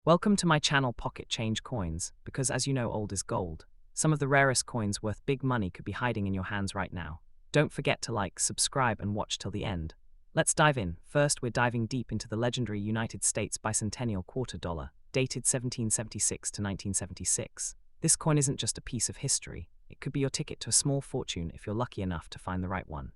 Welcome to my channel Pocket Change Coins, because as you know, old is gold. Some of the rarest coins worth big money could be hiding in your hands right now. Don't forget to like, subscribe, and watch till the end. Let's dive in. First, we're diving deep into the legendary United States bicentennial quarter dollar, dated 1776 to 1976. This coin isn't just a piece of history. It could be your ticket to a small fortune if you're lucky enough to find the right one.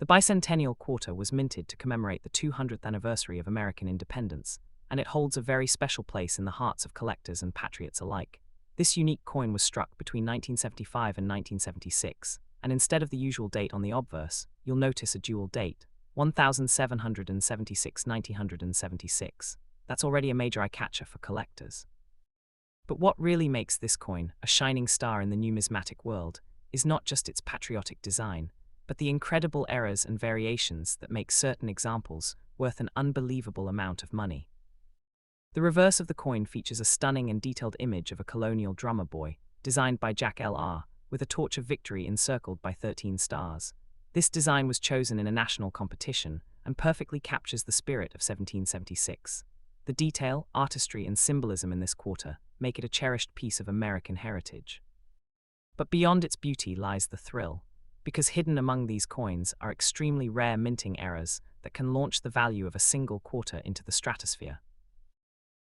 The bicentennial quarter was minted to commemorate the 200th anniversary of American independence, and it holds a very special place in the hearts of collectors and patriots alike. This unique coin was struck between 1975 and 1976, and instead of the usual date on the obverse, you'll notice a dual date, 1776-1976. That's already a major eye-catcher for collectors. But what really makes this coin a shining star in the numismatic world is not just its patriotic design, but the incredible errors and variations that make certain examples worth an unbelievable amount of money. The reverse of the coin features a stunning and detailed image of a colonial drummer boy, designed by Jack L.R., with a torch of victory encircled by 13 stars. This design was chosen in a national competition and perfectly captures the spirit of 1776. The detail, artistry, and symbolism in this quarter make it a cherished piece of American heritage. But beyond its beauty lies the thrill, because hidden among these coins are extremely rare minting errors that can launch the value of a single quarter into the stratosphere.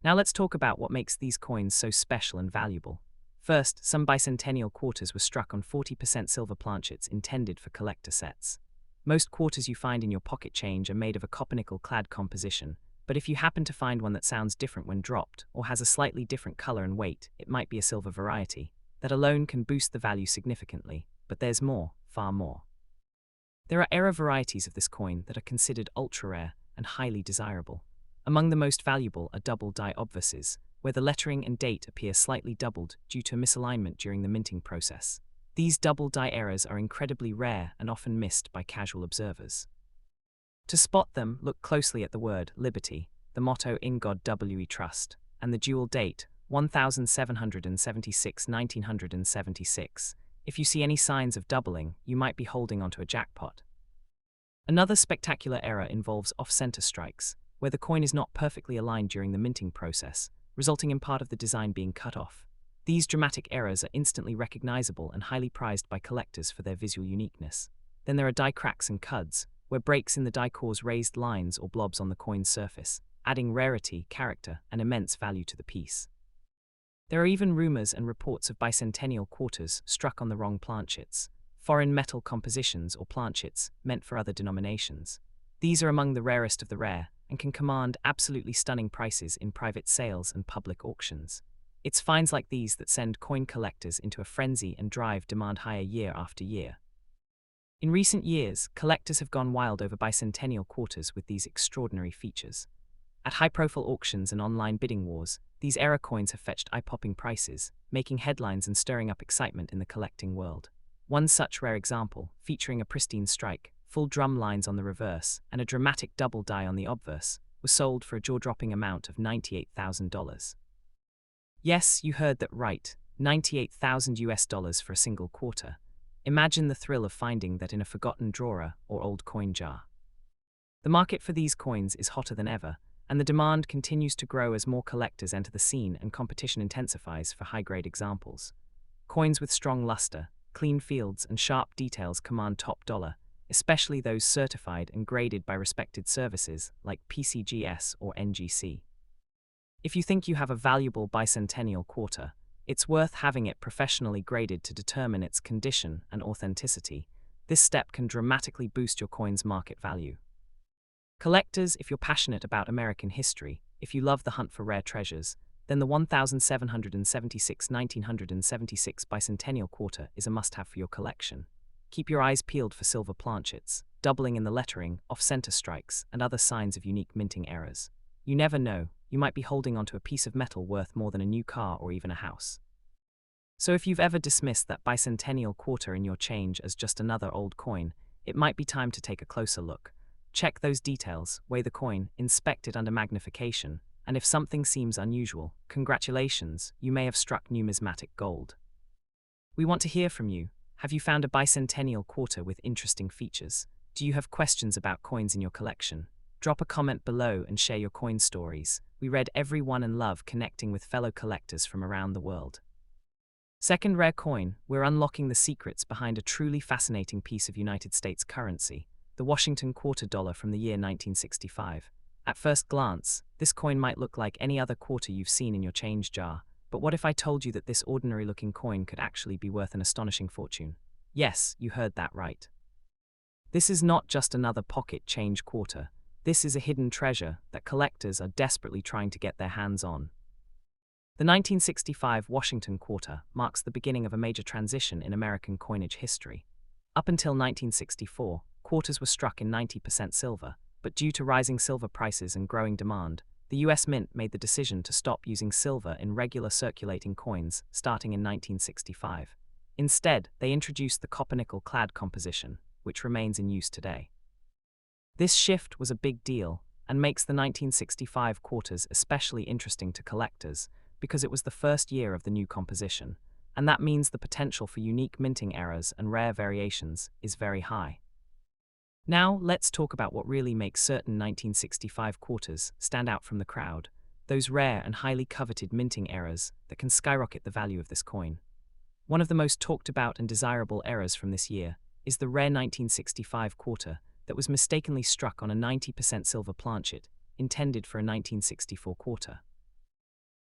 Now let's talk about what makes these coins so special and valuable. First, some bicentennial quarters were struck on 40% silver planchets intended for collector sets. Most quarters you find in your pocket change are made of a copper-nickel-clad composition, but if you happen to find one that sounds different when dropped, or has a slightly different color and weight, it might be a silver variety. That alone can boost the value significantly, but there's more, far more. There are error varieties of this coin that are considered ultra-rare and highly desirable. Among the most valuable are double die obverses, where the lettering and date appear slightly doubled due to misalignment during the minting process. These double die errors are incredibly rare and often missed by casual observers. To spot them, look closely at the word Liberty, the motto In God We Trust, and the dual date 1776-1976. If you see any signs of doubling, you might be holding onto a jackpot. Another spectacular error involves off-center strikes, where the coin is not perfectly aligned during the minting process, resulting in part of the design being cut off. These dramatic errors are instantly recognizable and highly prized by collectors for their visual uniqueness. Then there are die cracks and cuds, where breaks in the die cause raised lines or blobs on the coin's surface, adding rarity, character, and immense value to the piece. There are even rumors and reports of bicentennial quarters struck on the wrong planchets, foreign metal compositions or planchets meant for other denominations. These are among the rarest of the rare, and can command absolutely stunning prices in private sales and public auctions. It's finds like these that send coin collectors into a frenzy and drive demand higher year after year. In recent years, collectors have gone wild over bicentennial quarters with these extraordinary features. At high-profile auctions and online bidding wars, these error coins have fetched eye-popping prices, making headlines and stirring up excitement in the collecting world. One such rare example, featuring a pristine strike, full drum lines on the reverse, and a dramatic double die on the obverse, was sold for a jaw-dropping amount of $98,000. Yes, you heard that right, $98,000 for a single quarter. Imagine the thrill of finding that in a forgotten drawer or old coin jar. The market for these coins is hotter than ever, and the demand continues to grow as more collectors enter the scene and competition intensifies for high-grade examples. Coins with strong luster, clean fields, and sharp details command top dollar, especially those certified and graded by respected services like PCGS or NGC. If you think you have a valuable bicentennial quarter, it's worth having it professionally graded to determine its condition and authenticity. This step can dramatically boost your coin's market value. Collectors, if you're passionate about American history, if you love the hunt for rare treasures, then the 1776-1976 bicentennial quarter is a must-have for your collection. Keep your eyes peeled for silver planchets, doubling in the lettering, off-center strikes, and other signs of unique minting errors. You never know, you might be holding onto a piece of metal worth more than a new car or even a house. So if you've ever dismissed that bicentennial quarter in your change as just another old coin, it might be time to take a closer look. Check those details, weigh the coin, inspect it under magnification, and if something seems unusual, congratulations, you may have struck numismatic gold. We want to hear from you. Have you found a bicentennial quarter with interesting features? Do you have questions about coins in your collection? Drop a comment below and share your coin stories. We read every one and love connecting with fellow collectors from around the world. Second rare coin, we're unlocking the secrets behind a truly fascinating piece of United States currency, the Washington quarter dollar from the year 1965. At first glance, this coin might look like any other quarter you've seen in your change jar, but what if I told you that this ordinary-looking coin could actually be worth an astonishing fortune? Yes, you heard that right. This is not just another pocket change quarter. This is a hidden treasure that collectors are desperately trying to get their hands on. The 1965 Washington quarter marks the beginning of a major transition in American coinage history. Up until 1964, quarters were struck in 90% silver, but due to rising silver prices and growing demand, the US Mint made the decision to stop using silver in regular circulating coins starting in 1965. Instead, they introduced the copper-nickel clad composition, which remains in use today. This shift was a big deal and makes the 1965 quarters especially interesting to collectors because it was the first year of the new composition, and that means the potential for unique minting errors and rare variations is very high. Now, let's talk about what really makes certain 1965 quarters stand out from the crowd, those rare and highly coveted minting errors that can skyrocket the value of this coin. One of the most talked about and desirable errors from this year is the rare 1965 quarter that was mistakenly struck on a 90% silver planchet, intended for a 1964 quarter.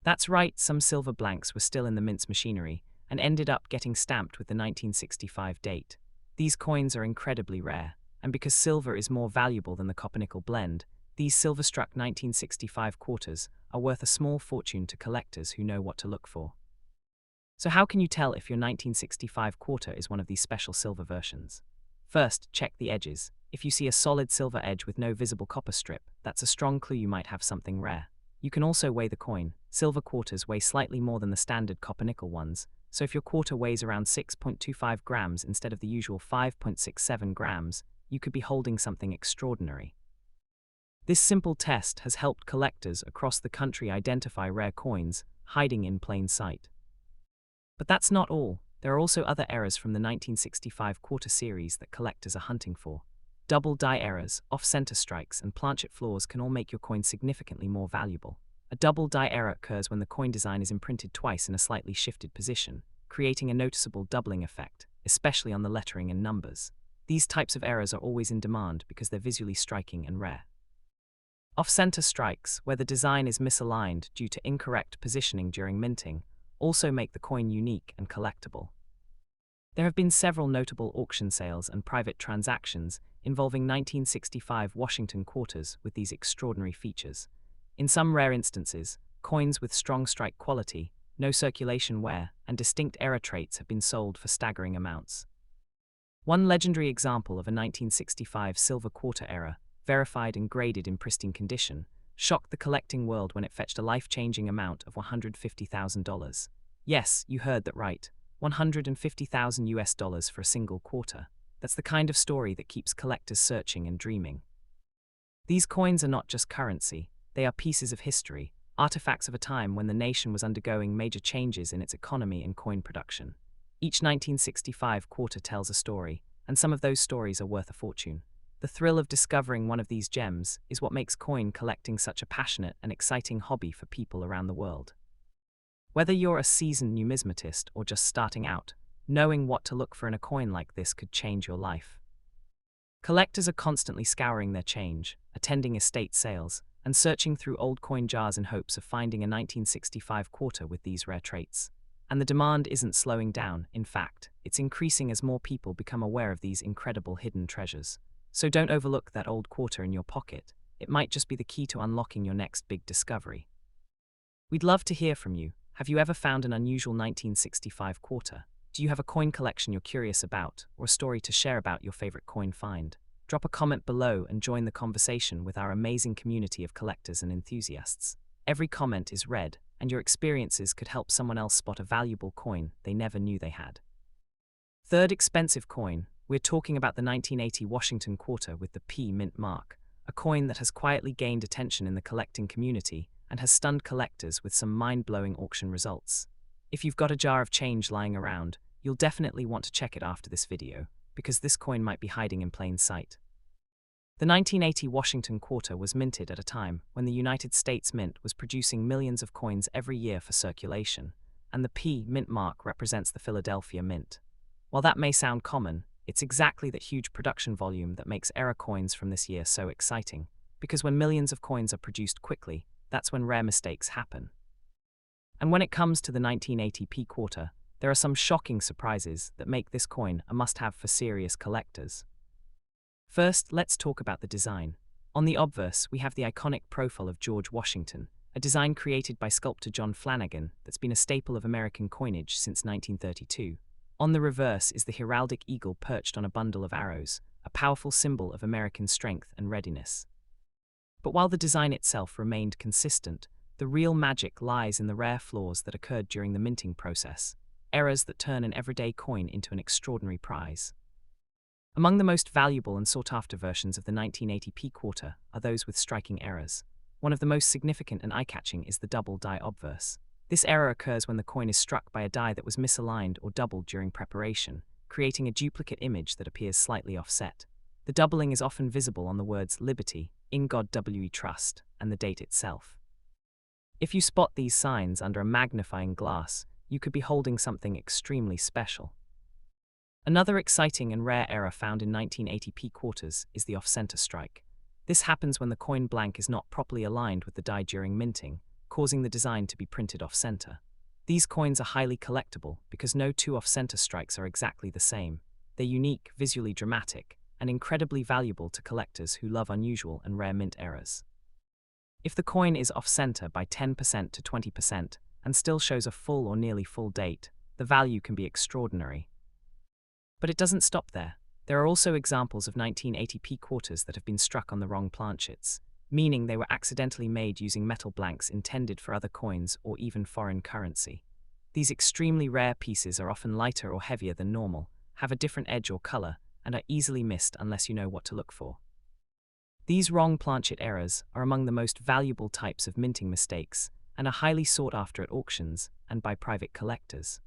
That's right, some silver blanks were still in the mint's machinery and ended up getting stamped with the 1965 date. These coins are incredibly rare, and because silver is more valuable than the copper-nickel blend, these silver-struck 1965 quarters are worth a small fortune to collectors who know what to look for. So how can you tell if your 1965 quarter is one of these special silver versions? First, check the edges. If you see a solid silver edge with no visible copper strip, that's a strong clue you might have something rare. You can also weigh the coin. Silver quarters weigh slightly more than the standard copper-nickel ones, so if your quarter weighs around 6.25 grams instead of the usual 5.67 grams, you could be holding something extraordinary. This simple test has helped collectors across the country identify rare coins hiding in plain sight. But that's not all. There are also other errors from the 1965 quarter series that collectors are hunting for. Double die errors, off-center strikes, and planchet flaws can all make your coin significantly more valuable. A double die error occurs when the coin design is imprinted twice in a slightly shifted position, creating a noticeable doubling effect, especially on the lettering and numbers. These types of errors are always in demand because they're visually striking and rare. Off-center strikes, where the design is misaligned due to incorrect positioning during minting, also make the coin unique and collectible. There have been several notable auction sales and private transactions involving 1965 Washington quarters with these extraordinary features. In some rare instances, coins with strong strike quality, no circulation wear, and distinct error traits have been sold for staggering amounts. One legendary example of a 1965 silver quarter error, verified and graded in pristine condition, shocked the collecting world when it fetched a life-changing amount of $150,000. Yes, you heard that right. $150,000 for a single quarter. That's the kind of story that keeps collectors searching and dreaming. These coins are not just currency, they are pieces of history, artifacts of a time when the nation was undergoing major changes in its economy and coin production. Each 1965 quarter tells a story, and some of those stories are worth a fortune. The thrill of discovering one of these gems is what makes coin collecting such a passionate and exciting hobby for people around the world. Whether you're a seasoned numismatist or just starting out, knowing what to look for in a coin like this could change your life. Collectors are constantly scouring their change, attending estate sales, and searching through old coin jars in hopes of finding a 1965 quarter with these rare traits. And the demand isn't slowing down. In fact, it's increasing as more people become aware of these incredible hidden treasures. So don't overlook that old quarter in your pocket. It might just be the key to unlocking your next big discovery. We'd love to hear from you. Have you ever found an unusual 1965 quarter? Do you have a coin collection you're curious about, or a story to share about your favorite coin find? Drop a comment below and join the conversation with our amazing community of collectors and enthusiasts. Every comment is read, and your experiences could help someone else spot a valuable coin they never knew they had. Third expensive coin, we're talking about the 1980 Washington quarter with the P mint mark, a coin that has quietly gained attention in the collecting community and has stunned collectors with some mind-blowing auction results. If you've got a jar of change lying around, you'll definitely want to check it after this video, because this coin might be hiding in plain sight. The 1980 Washington quarter was minted at a time when the United States Mint was producing millions of coins every year for circulation, and the P mint mark represents the Philadelphia Mint. While that may sound common, it's exactly that huge production volume that makes era coins from this year so exciting, because when millions of coins are produced quickly, that's when rare mistakes happen. And when it comes to the 1980 P quarter, there are some shocking surprises that make this coin a must-have for serious collectors. First, let's talk about the design. On the obverse, we have the iconic profile of George Washington, a design created by sculptor John Flanagan that's been a staple of American coinage since 1932. On the reverse is the heraldic eagle perched on a bundle of arrows, a powerful symbol of American strength and readiness. But while the design itself remained consistent, the real magic lies in the rare flaws that occurred during the minting process, errors that turn an everyday coin into an extraordinary prize. Among the most valuable and sought-after versions of the 1980 P quarter are those with striking errors. One of the most significant and eye-catching is the double die obverse. This error occurs when the coin is struck by a die that was misaligned or doubled during preparation, creating a duplicate image that appears slightly offset. The doubling is often visible on the words Liberty, In God We Trust, and the date itself. If you spot these signs under a magnifying glass, you could be holding something extremely special. Another exciting and rare error found in 1980 P quarters is the off-center strike. This happens when the coin blank is not properly aligned with the die during minting, causing the design to be printed off-center. These coins are highly collectible because no two off-center strikes are exactly the same. They're unique, visually dramatic, and incredibly valuable to collectors who love unusual and rare mint errors. If the coin is off-center by 10% to 20% and still shows a full or nearly full date, the value can be extraordinary. But it doesn't stop there. There are also examples of 1980 P quarters that have been struck on the wrong planchets, meaning they were accidentally made using metal blanks intended for other coins or even foreign currency. These extremely rare pieces are often lighter or heavier than normal, have a different edge or color, and are easily missed unless you know what to look for. These wrong planchet errors are among the most valuable types of minting mistakes and are highly sought after at auctions and by private collectors.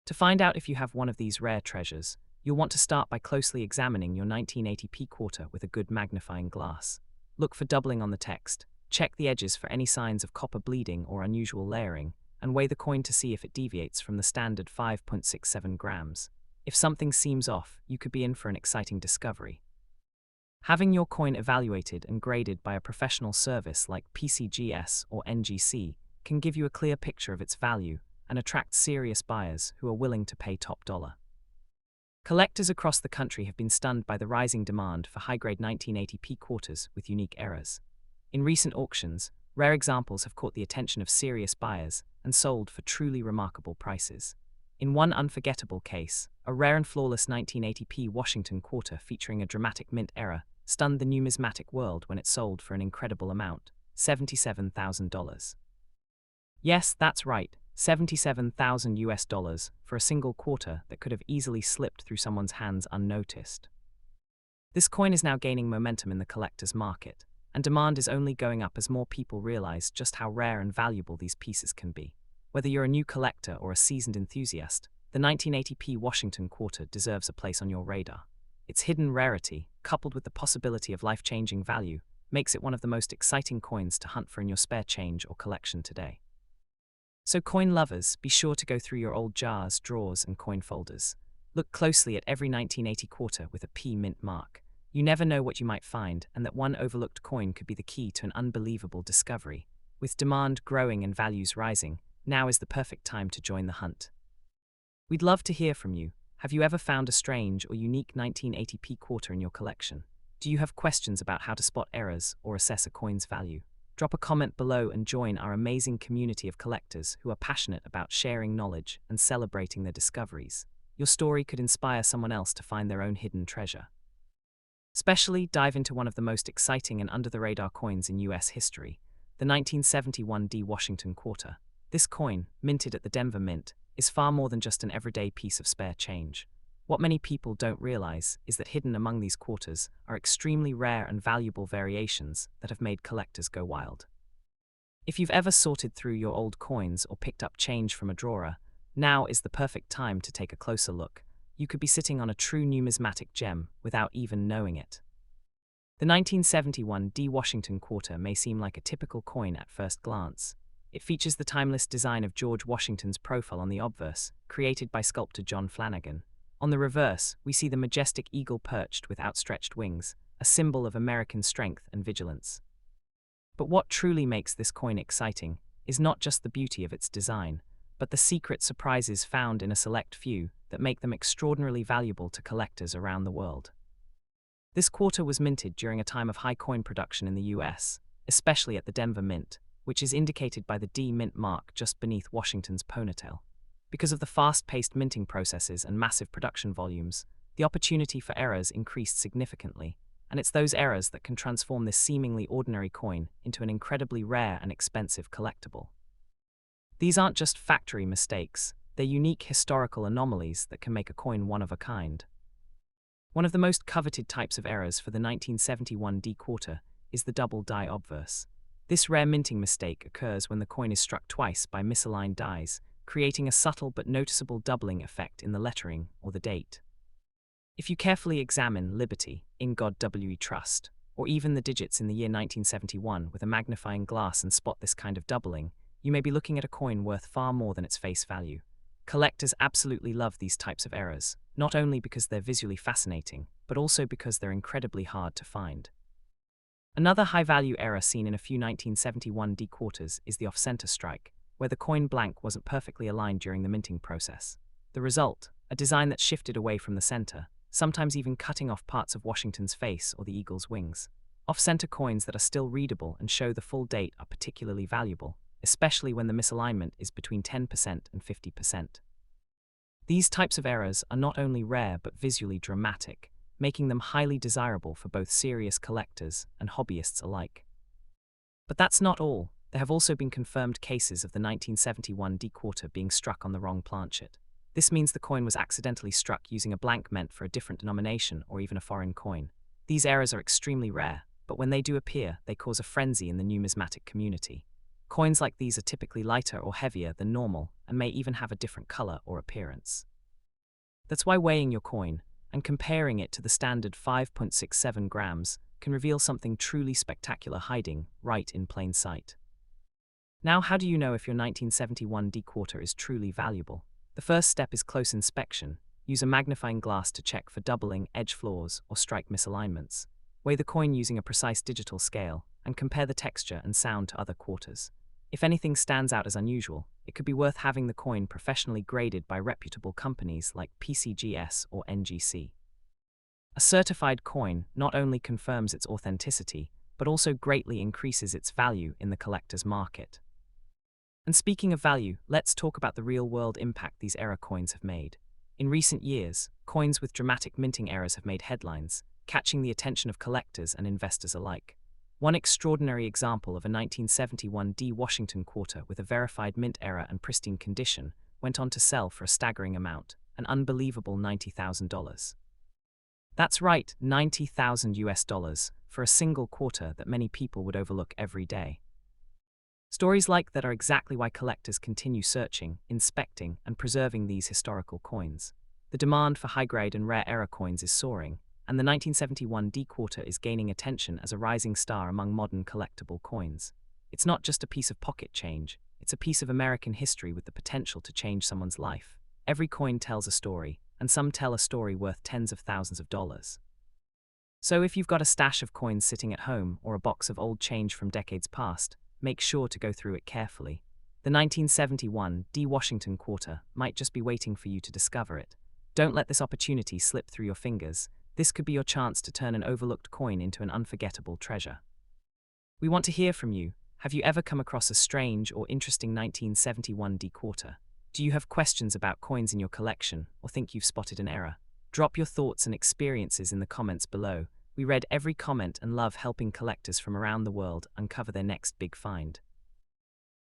To find out if you have one of these rare treasures, you'll want to start by closely examining your 1980 P quarter with a good magnifying glass. Look for doubling on the text, check the edges for any signs of copper bleeding or unusual layering, and weigh the coin to see if it deviates from the standard 5.67 grams. If something seems off, you could be in for an exciting discovery. Having your coin evaluated and graded by a professional service like PCGS or NGC can give you a clear picture of its value and attract serious buyers who are willing to pay top dollar. Collectors across the country have been stunned by the rising demand for high-grade 1980 P quarters with unique errors. In recent auctions, rare examples have caught the attention of serious buyers and sold for truly remarkable prices. In one unforgettable case, a rare and flawless 1980 P Washington quarter featuring a dramatic mint error stunned the numismatic world when it sold for an incredible amount, $77,000. Yes, that's right, $77,000 for a single quarter that could have easily slipped through someone's hands unnoticed. This coin is now gaining momentum in the collector's market, and demand is only going up as more people realize just how rare and valuable these pieces can be. Whether you're a new collector or a seasoned enthusiast, the 1980 P Washington quarter deserves a place on your radar. Its hidden rarity, coupled with the possibility of life-changing value, makes it one of the most exciting coins to hunt for in your spare change or collection today. So coin lovers, be sure to go through your old jars, drawers, and coin folders. Look closely at every 1980 quarter with a P mint mark. You never know what you might find, and that one overlooked coin could be the key to an unbelievable discovery. With demand growing and values rising, now is the perfect time to join the hunt. We'd love to hear from you. Have you ever found a strange or unique 1980 P quarter in your collection? Do you have questions about how to spot errors or assess a coin's value? Drop a comment below and join our amazing community of collectors who are passionate about sharing knowledge and celebrating their discoveries. Your story could inspire someone else to find their own hidden treasure. Especially dive into one of the most exciting and under-the-radar coins in US history, the 1971 D Washington quarter. This coin, minted at the Denver Mint, is far more than just an everyday piece of spare change. What many people don't realize is that hidden among these quarters are extremely rare and valuable variations that have made collectors go wild. If you've ever sorted through your old coins or picked up change from a drawer, now is the perfect time to take a closer look. You could be sitting on a true numismatic gem without even knowing it. The 1971 D. Washington quarter may seem like a typical coin at first glance. It features the timeless design of George Washington's profile on the obverse, created by sculptor John Flanagan. On the reverse, we see the majestic eagle perched with outstretched wings, a symbol of American strength and vigilance. But what truly makes this coin exciting is not just the beauty of its design, but the secret surprises found in a select few that make them extraordinarily valuable to collectors around the world. This quarter was minted during a time of high coin production in the US, especially at the Denver Mint, which is indicated by the D mint mark just beneath Washington's ponytail. Because of the fast-paced minting processes and massive production volumes, the opportunity for errors increased significantly, and it's those errors that can transform this seemingly ordinary coin into an incredibly rare and expensive collectible. These aren't just factory mistakes, they're unique historical anomalies that can make a coin one of a kind. One of the most coveted types of errors for the 1971 D quarter is the double die obverse. This rare minting mistake occurs when the coin is struck twice by misaligned dies, creating a subtle but noticeable doubling effect in the lettering or the date. If you carefully examine Liberty, In God We Trust, or even the digits in the year 1971 with a magnifying glass and spot this kind of doubling, you may be looking at a coin worth far more than its face value. Collectors absolutely love these types of errors, not only because they're visually fascinating, but also because they're incredibly hard to find. Another high-value error seen in a few 1971 D quarters is the off-center strike, where the coin blank wasn't perfectly aligned during the minting process. The result, a design that shifted away from the center, sometimes even cutting off parts of Washington's face or the eagle's wings. Off-center coins that are still readable and show the full date are particularly valuable, especially when the misalignment is between 10% and 50%. These types of errors are not only rare but visually dramatic, making them highly desirable for both serious collectors and hobbyists alike. But that's not all. There have also been confirmed cases of the 1971 D quarter being struck on the wrong planchet. This means the coin was accidentally struck using a blank meant for a different denomination or even a foreign coin. These errors are extremely rare, but when they do appear, they cause a frenzy in the numismatic community. Coins like these are typically lighter or heavier than normal and may even have a different color or appearance. That's why weighing your coin and comparing it to the standard 5.67 grams can reveal something truly spectacular hiding right in plain sight. Now, how do you know if your 1971 D quarter is truly valuable? The first step is close inspection. Use a magnifying glass to check for doubling, edge flaws, or strike misalignments. Weigh the coin using a precise digital scale and compare the texture and sound to other quarters. If anything stands out as unusual, it could be worth having the coin professionally graded by reputable companies like PCGS or NGC. A certified coin not only confirms its authenticity, but also greatly increases its value in the collector's market. And speaking of value, let's talk about the real-world impact these error coins have made. In recent years, coins with dramatic minting errors have made headlines, catching the attention of collectors and investors alike. One extraordinary example of a 1971 D Washington quarter with a verified mint error and pristine condition went on to sell for a staggering amount, an unbelievable $90,000. That's right, $90,000 for a single quarter that many people would overlook every day. Stories like that are exactly why collectors continue searching, inspecting, and preserving these historical coins. The demand for high-grade and rare error coins is soaring, and the 1971 D quarter is gaining attention as a rising star among modern collectible coins. It's not just a piece of pocket change, it's a piece of American history with the potential to change someone's life. Every coin tells a story, and some tell a story worth tens of thousands of dollars. So if you've got a stash of coins sitting at home or a box of old change from decades past, make sure to go through it carefully. The 1971 D Washington quarter might just be waiting for you to discover it. Don't let this opportunity slip through your fingers. This could be your chance to turn an overlooked coin into an unforgettable treasure. We want to hear from you. Have you ever come across a strange or interesting 1971 D quarter? Do you have questions about coins in your collection or think you've spotted an error? Drop your thoughts and experiences in the comments below. We read every comment and love helping collectors from around the world uncover their next big find.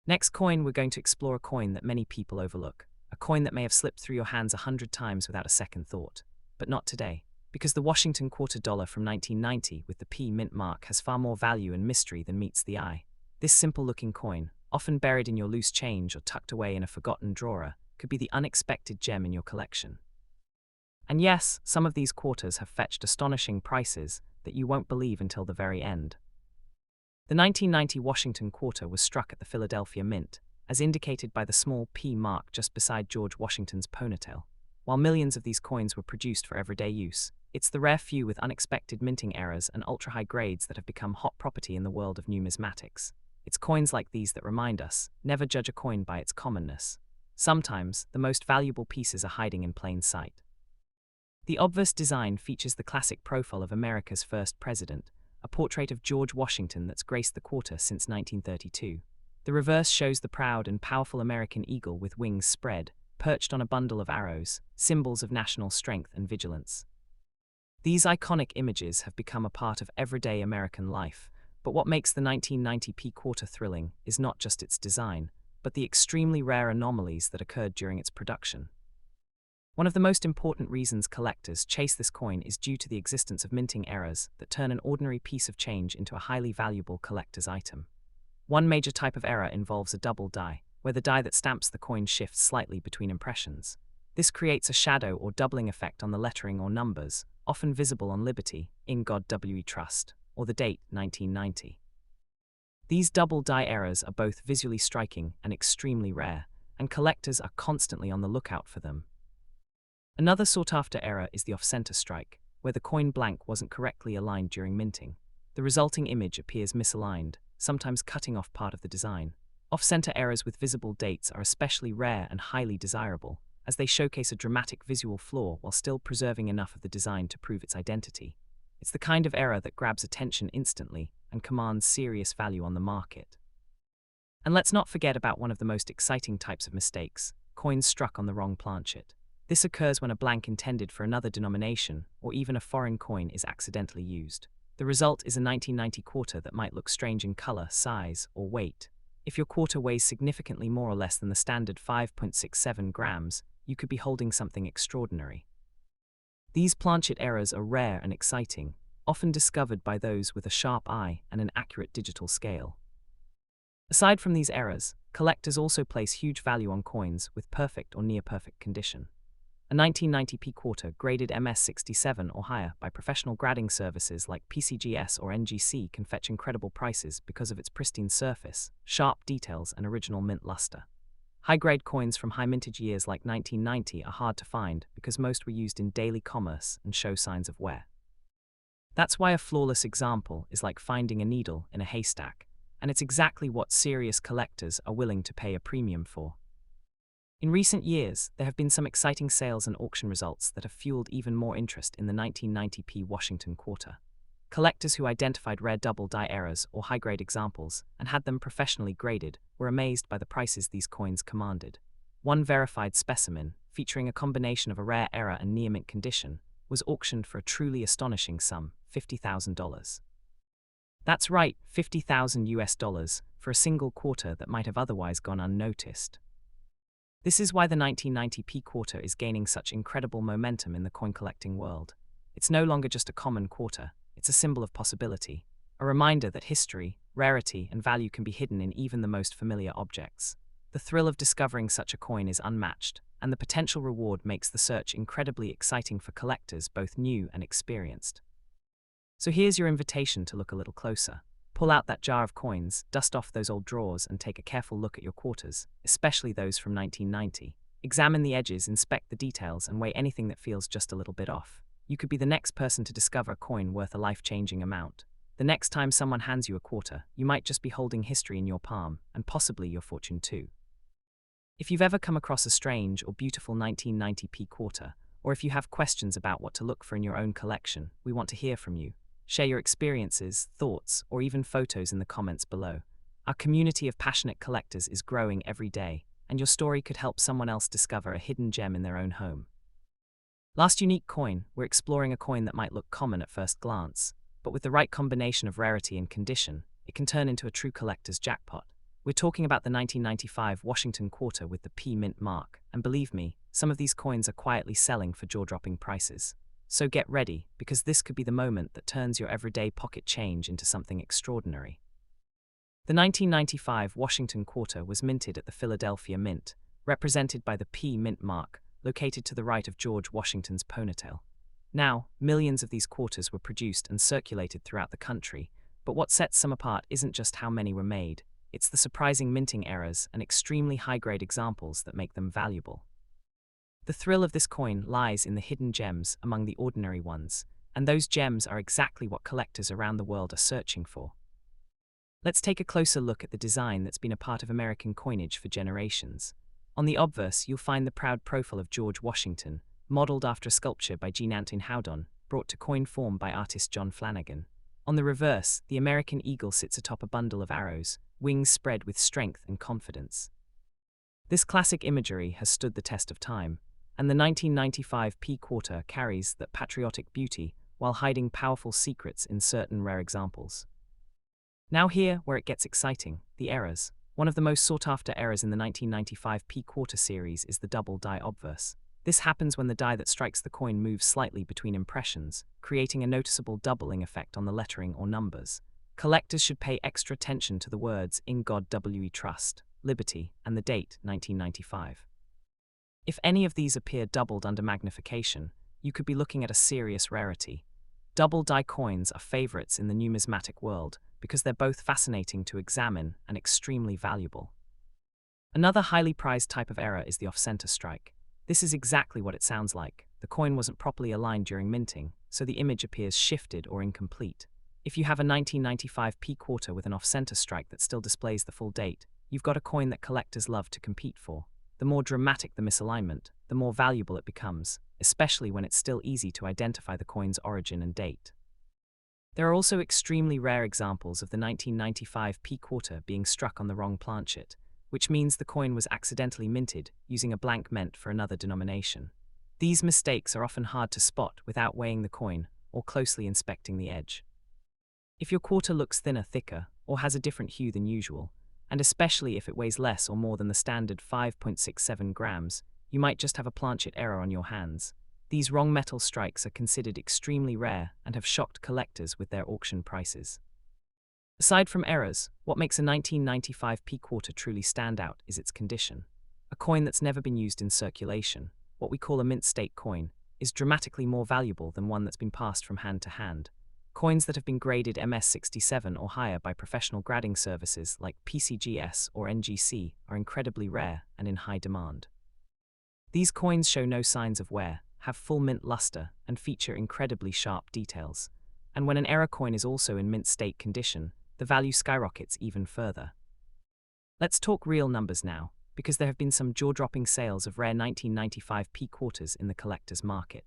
Next coin, we're going to explore a coin that many people overlook. A coin that may have slipped through your hands 100 times without a second thought. But not today. Because the Washington quarter dollar from 1990 with the P mint mark has far more value and mystery than meets the eye. This simple-looking coin, often buried in your loose change or tucked away in a forgotten drawer, could be the unexpected gem in your collection. And yes, some of these quarters have fetched astonishing prices, that you won't believe until the very end. The 1990 Washington quarter was struck at the Philadelphia Mint, as indicated by the small P mark just beside George Washington's ponytail. While millions of these coins were produced for everyday use, it's the rare few with unexpected minting errors and ultra-high grades that have become hot property in the world of numismatics. It's coins like these that remind us, never judge a coin by its commonness. Sometimes, the most valuable pieces are hiding in plain sight. The obverse design features the classic profile of America's first president, a portrait of George Washington that's graced the quarter since 1932. The reverse shows the proud and powerful American eagle with wings spread, perched on a bundle of arrows, symbols of national strength and vigilance. These iconic images have become a part of everyday American life, but what makes the 1990 P quarter thrilling is not just its design, but the extremely rare anomalies that occurred during its production. One of the most important reasons collectors chase this coin is due to the existence of minting errors that turn an ordinary piece of change into a highly valuable collector's item. One major type of error involves a double die, where the die that stamps the coin shifts slightly between impressions. This creates a shadow or doubling effect on the lettering or numbers, often visible on Liberty, In God We Trust, or the date 1990. These double die errors are both visually striking and extremely rare, and collectors are constantly on the lookout for them. Another sought-after error is the off-center strike, where the coin blank wasn't correctly aligned during minting. The resulting image appears misaligned, sometimes cutting off part of the design. Off-center errors with visible dates are especially rare and highly desirable, as they showcase a dramatic visual flaw while still preserving enough of the design to prove its identity. It's the kind of error that grabs attention instantly and commands serious value on the market. And let's not forget about one of the most exciting types of mistakes: coins struck on the wrong planchet. This occurs when a blank intended for another denomination, or even a foreign coin, is accidentally used. The result is a 1990 quarter that might look strange in color, size, or weight. If your quarter weighs significantly more or less than the standard 5.67 grams, you could be holding something extraordinary. These planchet errors are rare and exciting, often discovered by those with a sharp eye and an accurate digital scale. Aside from these errors, collectors also place huge value on coins with perfect or near-perfect condition. A 1990 P quarter graded MS67 or higher by professional grading services like PCGS or NGC can fetch incredible prices because of its pristine surface, sharp details, and original mint luster. High-grade coins from high mintage years like 1990 are hard to find because most were used in daily commerce and show signs of wear. That's why a flawless example is like finding a needle in a haystack, and it's exactly what serious collectors are willing to pay a premium for. In recent years, there have been some exciting sales and auction results that have fueled even more interest in the 1990 P Washington quarter. Collectors who identified rare double die errors or high-grade examples and had them professionally graded were amazed by the prices these coins commanded. One verified specimen, featuring a combination of a rare error and near-mint condition, was auctioned for a truly astonishing sum, $50,000. That's right, $50,000 for a single quarter that might have otherwise gone unnoticed. This is why the 1990 P quarter is gaining such incredible momentum in the coin collecting world. It's no longer just a common quarter, it's a symbol of possibility, a reminder that history, rarity, and value can be hidden in even the most familiar objects. The thrill of discovering such a coin is unmatched, and the potential reward makes the search incredibly exciting for collectors both new and experienced. So here's your invitation to look a little closer. Pull out that jar of coins, dust off those old drawers, and take a careful look at your quarters, especially those from 1990. Examine the edges, inspect the details, and weigh anything that feels just a little bit off. You could be the next person to discover a coin worth a life-changing amount. The next time someone hands you a quarter, you might just be holding history in your palm, and possibly your fortune too. If you've ever come across a strange or beautiful 1990 P quarter, or if you have questions about what to look for in your own collection, we want to hear from you. Share your experiences, thoughts, or even photos in the comments below. Our community of passionate collectors is growing every day, and your story could help someone else discover a hidden gem in their own home. Last unique coin, we're exploring a coin that might look common at first glance, but with the right combination of rarity and condition, it can turn into a true collector's jackpot. We're talking about the 1995 Washington quarter with the P mint mark, and believe me, some of these coins are quietly selling for jaw-dropping prices. So get ready, because this could be the moment that turns your everyday pocket change into something extraordinary. The 1995 Washington quarter was minted at the Philadelphia Mint, represented by the P mint mark, located to the right of George Washington's ponytail. Now, millions of these quarters were produced and circulated throughout the country, but what sets some apart isn't just how many were made, it's the surprising minting errors and extremely high-grade examples that make them valuable. The thrill of this coin lies in the hidden gems among the ordinary ones, and those gems are exactly what collectors around the world are searching for. Let's take a closer look at the design that's been a part of American coinage for generations. On the obverse, you'll find the proud profile of George Washington, modeled after a sculpture by Jean Antoine Houdon, brought to coin form by artist John Flanagan. On the reverse, the American eagle sits atop a bundle of arrows, wings spread with strength and confidence. This classic imagery has stood the test of time, and the 1995 P quarter carries that patriotic beauty while hiding powerful secrets in certain rare examples. Now here, where it gets exciting, the errors. One of the most sought-after errors in the 1995 P quarter series is the double die obverse. This happens when the die that strikes the coin moves slightly between impressions, creating a noticeable doubling effect on the lettering or numbers. Collectors should pay extra attention to the words "In God We Trust," "Liberty," and the date 1995. If any of these appear doubled under magnification, you could be looking at a serious rarity. Double die coins are favorites in the numismatic world because they're both fascinating to examine and extremely valuable. Another highly prized type of error is the off-center strike. This is exactly what it sounds like. The coin wasn't properly aligned during minting, so the image appears shifted or incomplete. If you have a 1995 P quarter with an off-center strike that still displays the full date, you've got a coin that collectors love to compete for. The more dramatic the misalignment, the more valuable it becomes, especially when it's still easy to identify the coin's origin and date. There are also extremely rare examples of the 1995 P quarter being struck on the wrong planchet, which means the coin was accidentally minted using a blank meant for another denomination. These mistakes are often hard to spot without weighing the coin or closely inspecting the edge. If your quarter looks thinner, thicker, or has a different hue than usual, and especially if it weighs less or more than the standard 5.67 grams, you might just have a planchet error on your hands. These wrong metal strikes are considered extremely rare and have shocked collectors with their auction prices. Aside from errors, what makes a 1995 P quarter truly stand out is its condition. A coin that's never been used in circulation, what we call a mint state coin, is dramatically more valuable than one that's been passed from hand to hand. Coins that have been graded MS67 or higher by professional grading services like PCGS or NGC are incredibly rare and in high demand. These coins show no signs of wear, have full mint luster, and feature incredibly sharp details. And when an error coin is also in mint state condition, the value skyrockets even further. Let's talk real numbers now, because there have been some jaw-dropping sales of rare 1995 P quarters in the collector's market.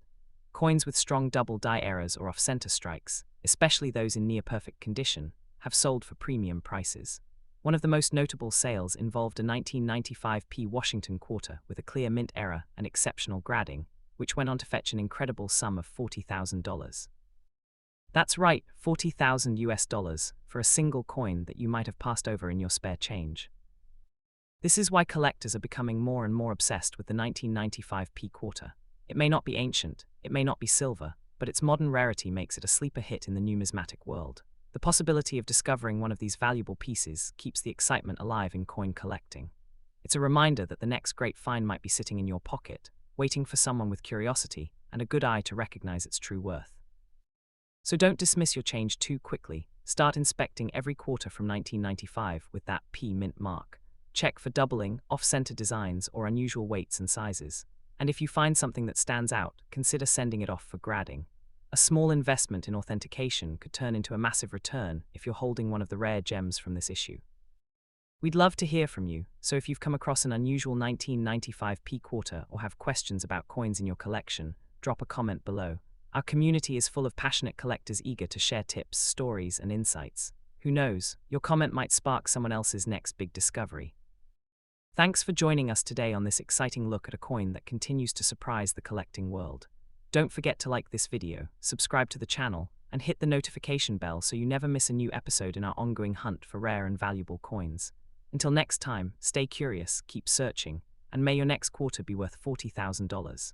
Coins with strong double die errors or off-center strikes, especially those in near-perfect condition, have sold for premium prices. One of the most notable sales involved a 1995 P Washington quarter with a clear mint error and exceptional grading, which went on to fetch an incredible sum of $40,000. That's right, $40,000 for a single coin that you might have passed over in your spare change. This is why collectors are becoming more and more obsessed with the 1995 P quarter. It may not be ancient, it may not be silver, but its modern rarity makes it a sleeper hit in the numismatic world. The possibility of discovering one of these valuable pieces keeps the excitement alive in coin collecting. It's a reminder that the next great find might be sitting in your pocket, waiting for someone with curiosity and a good eye to recognize its true worth. So don't dismiss your change too quickly. Start inspecting every quarter from 1995 with that P mint mark. Check for doubling, off-center designs, or unusual weights and sizes. And if you find something that stands out, consider sending it off for grading. A small investment in authentication could turn into a massive return if you're holding one of the rare gems from this issue. We'd love to hear from you, so if you've come across an unusual 1995 P quarter or have questions about coins in your collection, drop a comment below. Our community is full of passionate collectors eager to share tips, stories, and insights. Who knows, your comment might spark someone else's next big discovery. Thanks for joining us today on this exciting look at a coin that continues to surprise the collecting world. Don't forget to like this video, subscribe to the channel, and hit the notification bell so you never miss a new episode in our ongoing hunt for rare and valuable coins. Until next time, stay curious, keep searching, and may your next quarter be worth $40,000.